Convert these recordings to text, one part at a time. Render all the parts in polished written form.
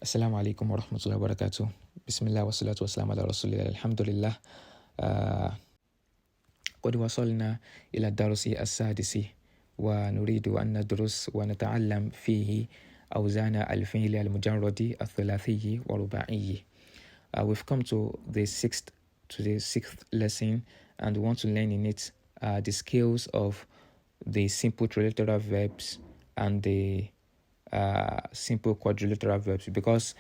Assalamu alaikum wa rahmatullahi wa barakatuh. Bismillah wa salatu wa salam ala rasulillah. Alhamdulillah. قد وصلنا إلى الدرس السادس ونريد أن ندرس ونتعلم فيه أوزان الفعل المجرد الثلاثي والرباعي. We've come to the sixth lesson, and we want to learn in it the scales of the simple trilateral verbs and the simple quadrilateral verbs, because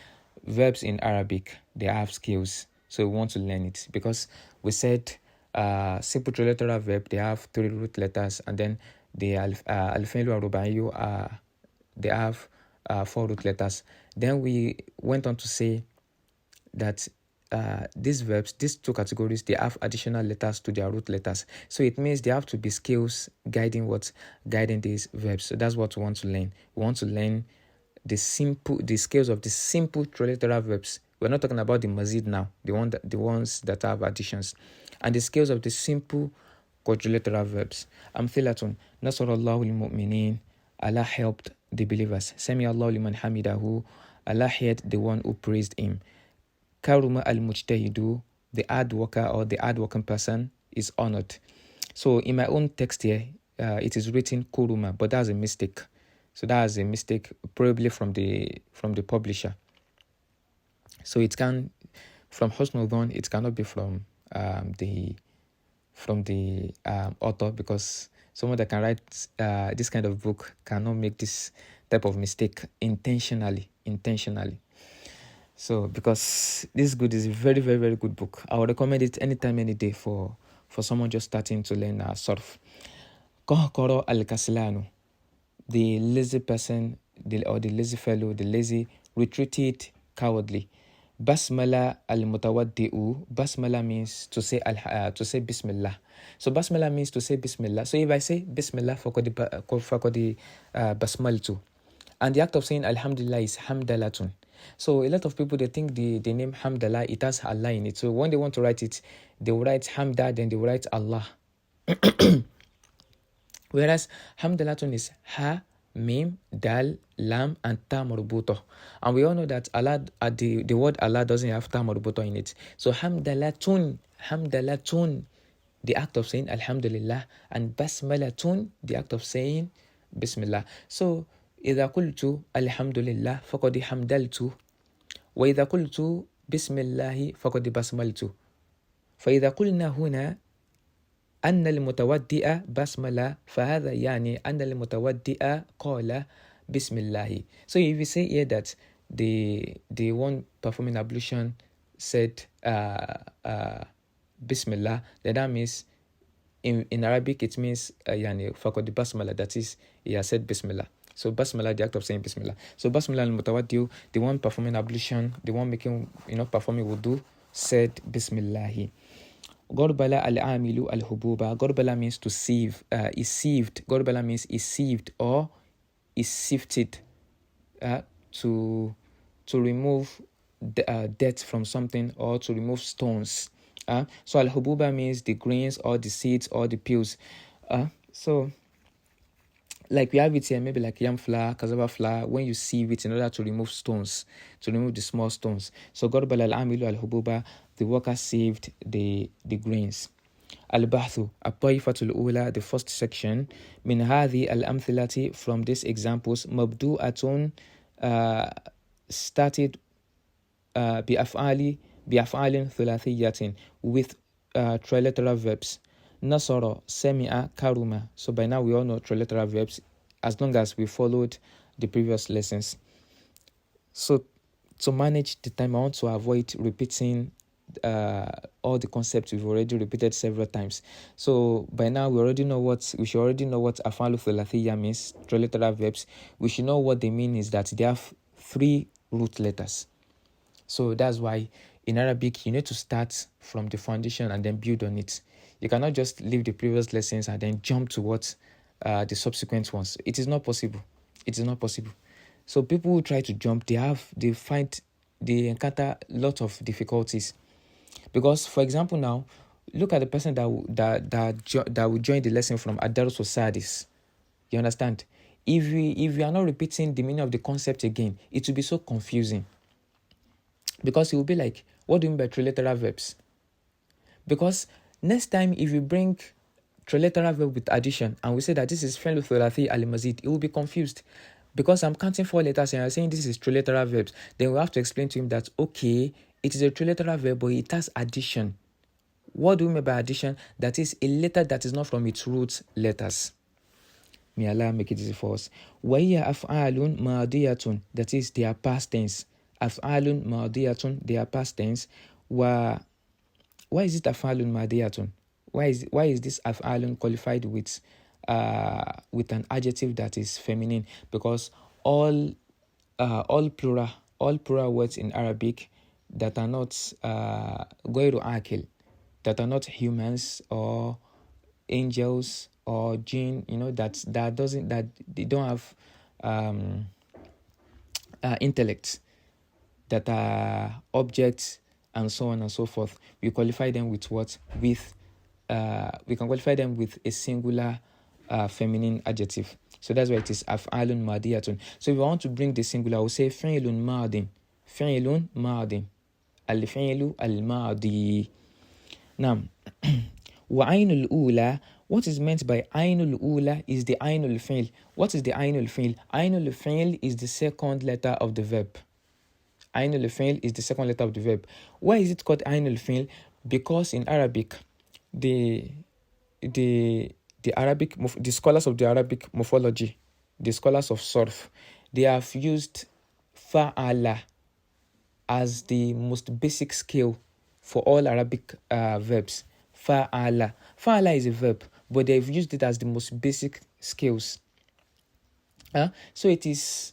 verbs in Arabic, they have scales. So we want to learn it because we said simple trilateral verb, they have 3 root letters, and then the al-fi'lu al-ruba'iyyu, they have 4 root letters. Then we went on to say that these verbs, these 2 categories, they have additional letters to their root letters. So it means they have to be scales guiding these verbs. So that's what we want to learn. We want to learn the scales of the simple trilateral verbs. We're not talking about the mazid now, the ones that have additions, and the scales of the simple quadrilateral verbs. Amthilatun, Nasarallahu al-mu'minin, Allah helped the believers. Sami Allahu liman hamidahu, Allah heard the one who praised him. Karuma al-mujtahidu, the hard worker or the hard working person is honored. So in my own text here, it is written kuruma, but that's a mistake. So that's a mistake, probably from the publisher. So it can, from Husnul Dhan, it cannot be from the author, because someone that can write this kind of book cannot make this type of mistake intentionally. So because this is a very, very, very good book. I would recommend it anytime, any day for someone just starting to learn Sarf. Qahqara al-kaslanu, the lazy person, or the lazy fellow, the lazy retreated cowardly. Basmala al-mutawaddi'u, basmala means to say bismillah. So basmala means to say bismillah. So if I say bismillah, faqadi basmaltu. And the act of saying alhamdulillah is hamdalatun. So a lot of people, they think the name Hamdallah, it has Allah in it. So when they want to write it, they will write Hamda, then they will write Allah. Whereas Hamdalatun is Ha, Mim, Dal, Lam, and Ta marbuto. And we all know that Allah, the word Allah doesn't have Ta marbuto in it. So Hamdalatun, the act of saying Alhamdulillah, and Basmalatun, the act of saying Bismillah. So إذا قلت الحمد لله فقد حمدلت وإذا قلت بسم الله فقد بسملت فإذا قلنا هنا أن المتودئ بسملة فهذا يعني أن المتودئ قال بسم الله. So if we say here that the one performing ablution said Bismillah, then that means in Arabic it means يعني فقد بسملة, that is, he has said Bismillah. So basmala, the act of saying bismillah. So basmala al-mutawaddi'u, the one performing ablution, the one making, performing wudu, said bismillahi. Gorbala al-amilu al-hububa. Gorbala means to sieve, is sieved. Gorbala means is sieved or is sifted, to remove dirt from something, or to remove stones. So al-hububa means the grains or the seeds or the peels. So like we have it here, maybe like yam flour, cassava flour, when you sieve it in order to remove stones, to remove the small stones. So Gorbal al-Amilu al-Hububa, the worker sieved the grains. Al-Bahthu, at-Taifatul Ula, the first section, min hadhi al-amthilati, from these examples, mabdu'atun, started bi'af'alin thulathiyatin, with trilateral verbs. Nasara, Semi'a, Karuma. So by now we all know trilateral verbs, as long as we followed the previous lessons. So to manage the time, I want to avoid repeating all the concepts we've already repeated several times. So by now we should already know what Afalu Thulathiyya means, trilateral verbs. We should know what they mean is that they have 3 root letters. So that's why in Arabic you need to start from the foundation and then build on it. You cannot just leave the previous lessons and then jump to what the subsequent ones. It is not possible. So people who try to jump, they encounter a lot of difficulties. Because, for example, now look at the person that will join the lesson from Ad-Darus Sadis. You understand? If we are not repeating the meaning of the concept again, it will be so confusing. Because he will be like, what do you mean by trilateral verbs? Because next time if you bring trilateral verb with addition and we say that this is fi'l thulathi al-mazid, it will be confused. Because I'm counting 4 letters and I'm saying this is trilateral verbs, then we have to explain to him that, okay, it is a trilateral verb, but it has addition. What do we mean by addition? That is a letter that is not from its root letters. May Allah make it easy for us. وَهِيَ أَفْعَالٌ مَاضِيَةٌ, that is, they are past tense. أَفْعَالٌ مَاضِيَةٌ, they are past tense. Why is it أَفْعَالٌ مَاضِيَةٌ? Why is this أَفْعَالٌ qualified with an adjective that is feminine? Because all plural words in Arabic that are not غير عاقل, that are not humans or angels or jinn, that they don't have intellect, that are objects and so on and so forth. We qualify them with what? We can qualify them with a singular feminine adjective. So that's why it is af'alun madiyatun. So if I want to bring the singular, I will say fi'lun madin. Fi'lun madin. Al-fi'lu al-madi. Now, وَعَيْنُ الْأُولَى, what is meant by عَيْنُ الْأُولَى is the عَيْنُ الْفِعْل. What is the عَيْنُ الْفِعْل? عَيْنُ الْفِعْل is the second letter of the verb. عَيْنُ الْفِعْل is the second letter of the verb. Why is it called عَيْنُ الْفِعْل? Because in Arabic, the scholars of the Arabic morphology, the scholars of Sarf, they have used fa'ala as the most basic scale for all Arabic verbs. Fa'ala. Fa'ala is a verb, but they've used it as the most basic scales. So it is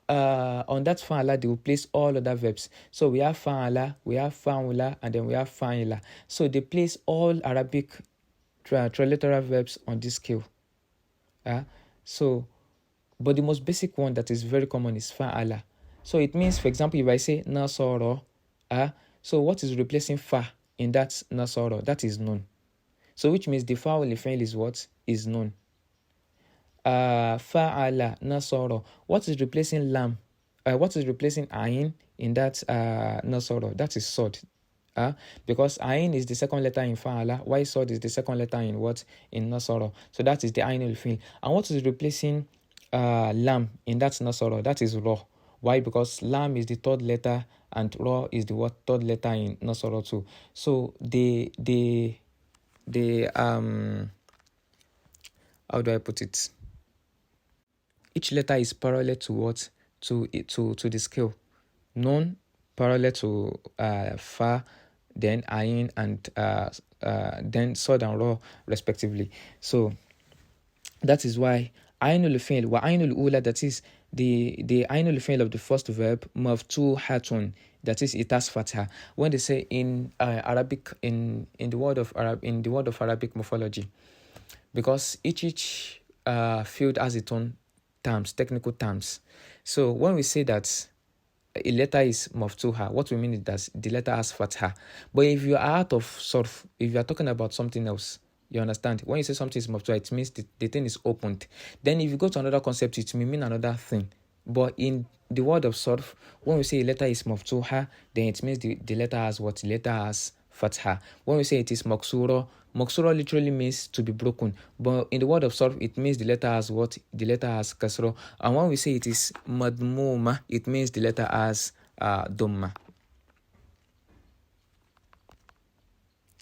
on that fa'ala they will place all other verbs. So we have fa'ala, we have fa'ula, and then we have fa'ila. So they place all Arabic triliteral verbs on this scale. But the most basic one that is very common is fa'ala. So it means, for example, if I say nasoro, so what is replacing fa in that nasoro? That is nun. So which means the fa'ul fi'l is what? Is nun. Fa'ala, nasoro. What is replacing lam? What is replacing ayin in that nasoro? That is sod. Because ayin is the second letter in fa'ala, while sod is the second letter in what? In nasoro. So that is the ayin fi'l. And what is replacing lam in that nasoro? That is ro. Why? Because lam is the third letter and ra is the third letter in nasoro too. So the how do I put it? Each letter is parallel to what? To the scale. Nun parallel to fa, then ayin, and then sod and ra respectively. So that is why ainul fi'l wa ainul ula, that is the ainul fi'l of the first verb, maftuhatun, that is it has fatha. When they say in Arabic, in the word of Arabic morphology, because each field has its own terms, technical terms. So when we say that a letter is maftuha, what we mean is that the letter has fatha. But if you are out of surf, if you are talking about something else, you understand? When you say something is maftuha, it means the thing is opened. Then if you go to another concept, it may mean another thing. But in the word of surf, when we say a letter is maftuha, then it means the letter has what? The letter has fatha. When we say it is maksura literally means to be broken. But in the word of surf, it means the letter has what? The letter has kasra. And when we say it is madmuma, it means the letter has dhamma.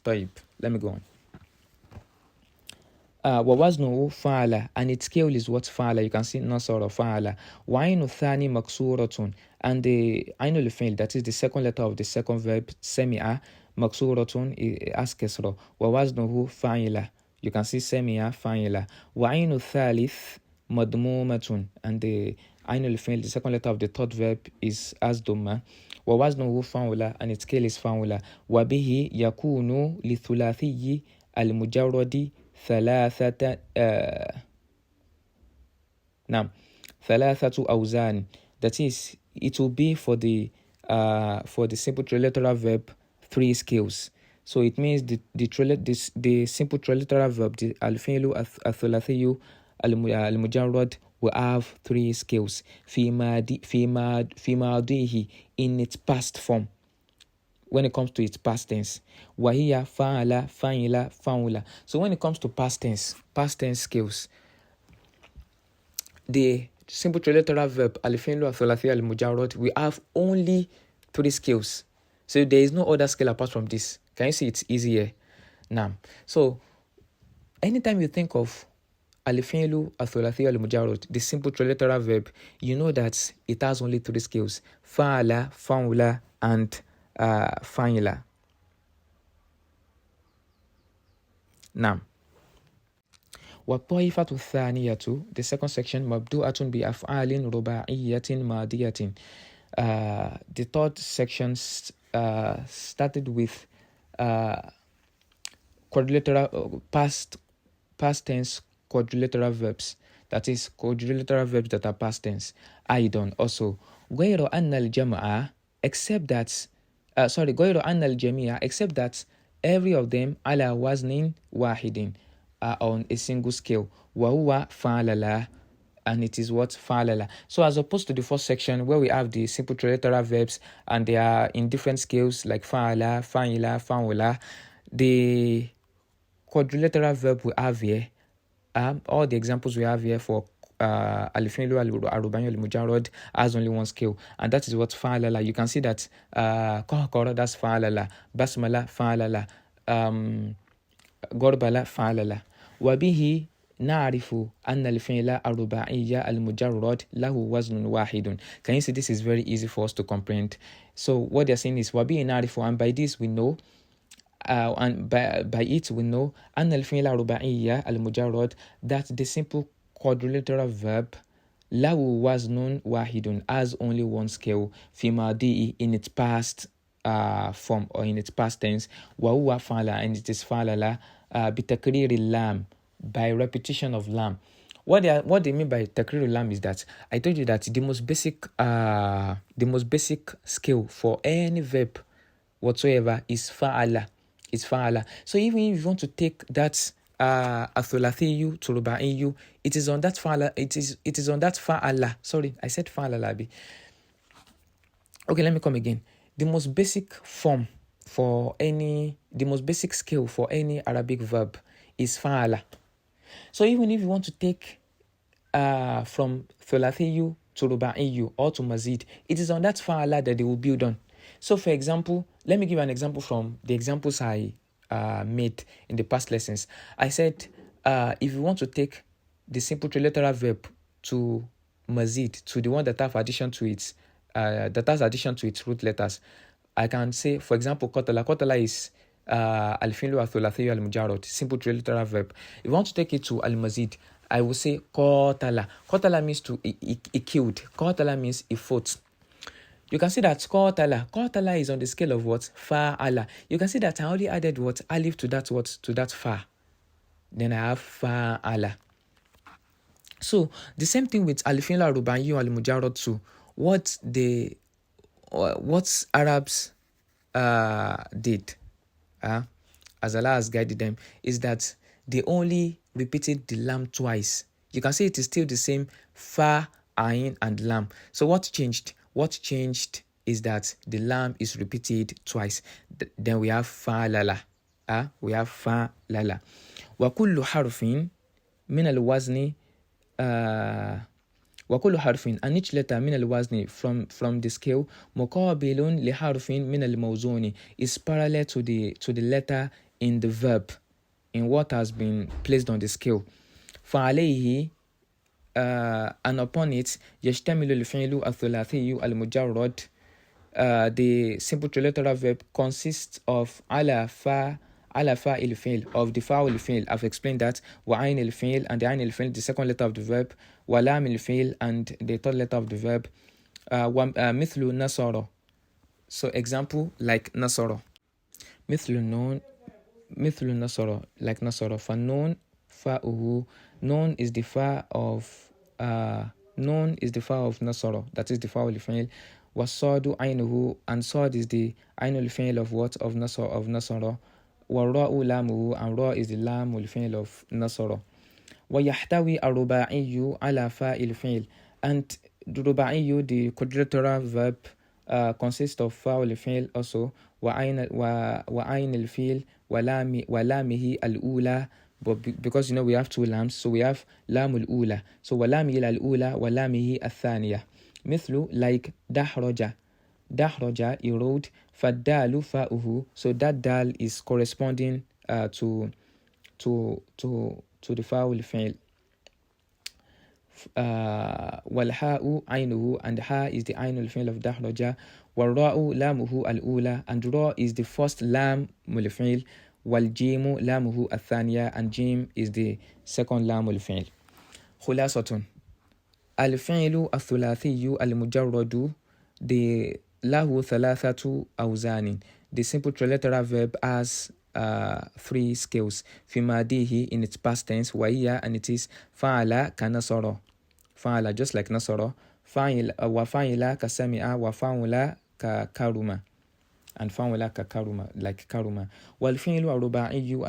طيب, let me go on. ووزنه فعل, and its scale is what? فعل. You can see nasara فعل. وعين الثاني مكسورة, and the عين الفعل, that is the second letter of the second verb, سمع, مكسورة as كسرة. ووزنه فعل. You can see سمع فعل. وعين الثالث مضمومة, and the عين الفعل, the second letter of the third verb, is as دمة. ووزنه فعل, and its scale is فعل. وبه يكون للثلاثي المجرد ثلاثة أوزان, that is, it will be for the simple triliteral verb 3 scales. So it means the simple triliteral verb, the al-fi'lu al-thulathiyu al-mujarrad, will have 3 scales. في ماضيه, in its past form. when it comes to its past tense. Wahiya, fa'ala, fa'ila, fa'ula. So when it comes to past tense skills, the simple trilateral verb al-fi'lu al-thulathi al-mujarrad, we have only 3 scales. So there is no other scale apart from this. Can you see it's easier now? So anytime you think of al-fi'lu al-thulathi al-mujarrad, the simple trilateral verb, you know that it has only 3 scales: fa'ala, fa'ula, and fa'ila. Now, والطائفة الثانية, the second section, مبدوءة بأفعال رباعية ماضية. The third section started with quadrilateral past tense quadrilateral verbs, that is quadrilateral verbs that are past tense. أيضا also غير أن الجمع, except that غير أن الجميع, except that every of them على وزن واحد, are on a single scale. وهو فعللا, and it is what? Fa'lala. So as opposed to the first section where we have the simple trilateral verbs and they are in different scales like fa'ala, fa'ila, fa'ula, the quadrilateral verb we have here, all the examples we have here for al-fi'lu al-rubai al-mujarrad has only one scale, and that is what fa'lala. You can see that qahqara, that's fa'lala, basmala, fa'lala, gorbala, fa'lala. وبه نعرف أن الفعل الرباعي المجرد له وزن واحد. Can you see this is very easy for us to comprehend? So what they're saying is وبه نعرف, and by this we know, and by it we know أن الفعل الرباعي المجرد, that the simple quadrilateral verb له وزن واحد, has only one scale, في ماضيه, in its past form or in its past tense, وهو فعل, and it is فعللا, بتكرير اللام, by repetition of lam. What they mean by takrir lam is that I told you that the most basic scale for any verb whatsoever is fa'ala. It's fa'ala. So even if you want to take that athulathiyyu to ruba'iyyu, it is on that fa'ala. It is on that fa'ala. Sorry, I said fa'ala labi. Okay, let me come again. The most basic scale for any Arabic verb is fa'ala. So even if you want to take from thulathiyu to ruba'iyyu or to mazid, it is on that fa'ala that they will build on. So for example, let me give an example from the examples I made in the past lessons. I said if you want to take the simple trilateral verb to mazid, to the one that has addition to its root letters, I can say, for example, qatala. Qatala is al-fi'lu al-thulathiyyu al-mujarrad, simple trilateral verb. If you want to take it to al-mazid, I will say qatala. Qatala means he killed. Qatala means he fought. You can see that qatala is on the scale of what? Fa'ala. You can see that I already added what? Alif to that fa. Then I have fa'ala. So the same thing with al-fi'lu al-rubayyu al-mujarrad too. What Arabs did, as Allah has guided them, is that they only repeated the lam twice. You can see it is still the same fa, ain, and lam. So what changed? What changed is that the lam is repeated twice. Then we have fa lala. We have fa lala. Wa kullu harfin min al-wazni وكل حرف, and each letter من الوزن from the scale مقابل لحرف من الموزون, is parallel to the letter in the verb, in what has been placed on the scale. فعليه and upon it يشتمل الفعل الثلاثي المجرد, the simple trilateral verb consists of على فاعل الفعل, of the fa'il الفعل. I've explained that. وعين الفعل, and the عين الفعل, the second letter of the verb. ولام الفعل, and the third letter of the verb. مثل نصر. So example, like نصر. مثل نصر, like نصر. فالنون فاؤه, nun is the fa of نصر, that is the fa'il الفعل. والصاد عينه, and صاد is the عين الفعل of what? Of نصر. والراء لامه, and ra is the lam الفعل of نصر. ويحتوي الرباعي على فاء الفعل, and the رباعي, the quadrilateral verb, consists of fa'ul fi'l also, wa ayn al-fi'l wa lamihi al-ula. But because we have two lams, so we have lam al-ula. So wa lamihi al-ula wa lamihi al-thaniya. مثل like dahraja, he wrote fadalu fa'uhu. So that dal is corresponding to the fa'ul fi'l. Walha'u aynuhu, and ha is the ainul fi'l of dahraja. Walra'u lamuhu al-ula, and ra is the first lam fi'l. Waljimu lamuhu al-thaniya, and jim is the second lam fi'l. Khulasatun al-fi'lu al-thulathiyu al-mujarradu the lahu thalathatu awzanin. The simple trilateral verb has three scales. Fi madihi, in its past tense, wa hiya, and it is fa'ala ka nasara. Fa'ala, just like nasara. Wa fa'ila ka sami'a, wa fa'ula ka karuma, and fa'ula ka karuma, like karuma. Wal fi'lu ar-ruba'iyyu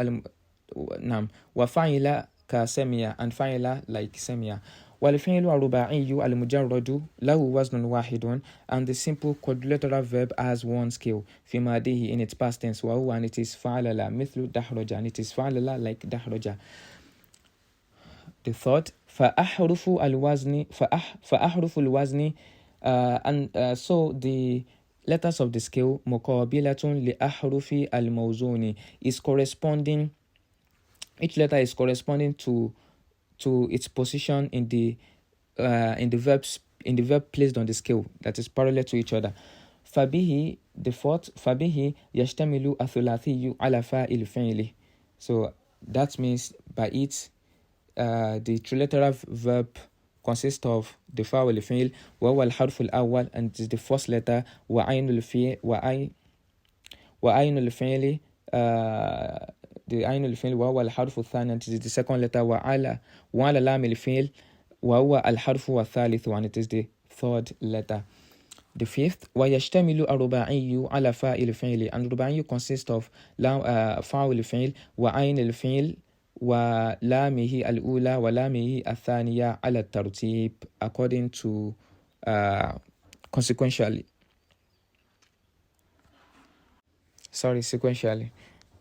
wa fa'ila ka sami'a, and fa'ila like sami'a. والفعل الرباعي المجرد له وزن واحد, and the simple quadrilateral verb has one scale. في ماضيه, in its past tense, وهو, and it is فعلل مثل دحرج, and it is فعلل like دحرج. The third فأحرف الوزن and so the letters of the scale مقابلة لأحرف الموزون is corresponding, each letter is corresponding to its position in the verb placed on the scale, that is parallel to each other. Fabihi, the fourth, Fabihi yashtamilu athulathiyyu ala fa'il fi'li. So that means by it the trilateral verb consists of the fa'il fi'l wa huwa al-harf al-awwal, and it is the first letter, wa aynul fi'l the ainul fi'l wa huwa al-harfu al-thani, and it is the second letter, wa ala lam al-fi'l wa huwa al-harfu al-thalith, and it is the third letter. The fifth, wa yashtamilu ar-ruba'iyyu ala fa'il fi'li, and ruba'iyyu consists of fa'il fi'l wa ayn al-fi'l wa lamihi al-ula wa lamihi al-thaniya ala tartib, according to sequentially.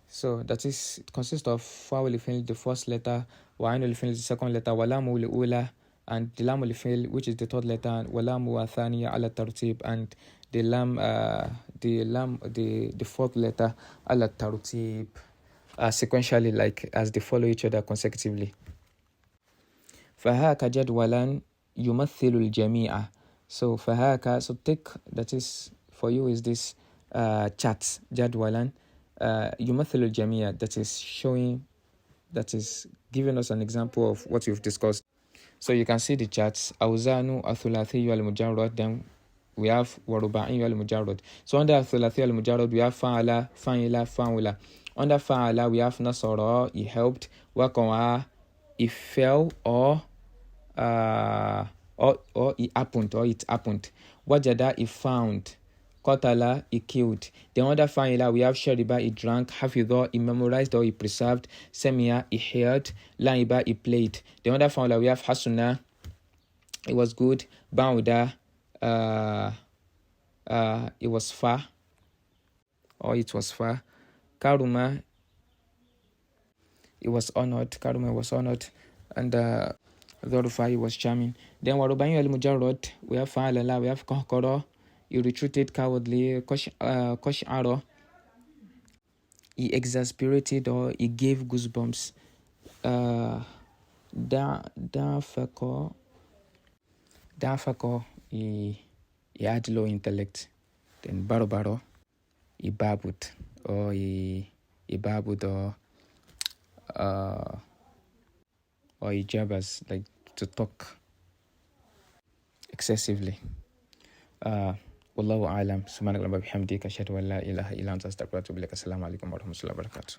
So that is, it consists of fa'ul fi'l, the first letter, wa ainul fi'l, the second letter, wa lamu al-ula, and the lam al-fi'l, which is the third letter, wa lamu al-thaniya ala tartib, and the fourth letter ala tartib, sequentially, like as they follow each other consecutively. فهاك جدولا يمثل الجميع. So فهاك, so take, that is for you, is this chart جدولا يمثل الجميع, that is showing, that is giving us an example of what we've discussed. So you can see the charts. أوزان الثلاثي المجرد, then we have ورباعي المجرد. So under الثلاثي المجرد we have فعل فعل فعل. Under فعل we have نصر, he helped. وقع, he fell, or it happened. Wajada, he found. Qatala, he killed. The other fa'ila we have shariba, he drank. Hafidha, he memorized or he preserved. Samia, he heard. Laiba, he played. The other fa'ila we have hasuna, it was good. Bauda, it was far, or it was far. Karuma, it was honored. Karuma was honored. And Dhurfa, he was charming. Then Warubayu al-Mujarrad, we have fa'ala, we have Kahkara, he retreated cowardly. Kosh'ara, he exasperated or he gave goosebumps. Dafako, he had low intellect. Then Baro, he babbled, or he babbled, or he jabbers, like to talk excessively. Wallahu a'lam. Subhanakallahumma wa bihamdika, ashhadu an la ilaha illa anta, astaghfiruka wa atubu ilaik. Assalamu alaikum wa rahmatullahi wa barakatuh.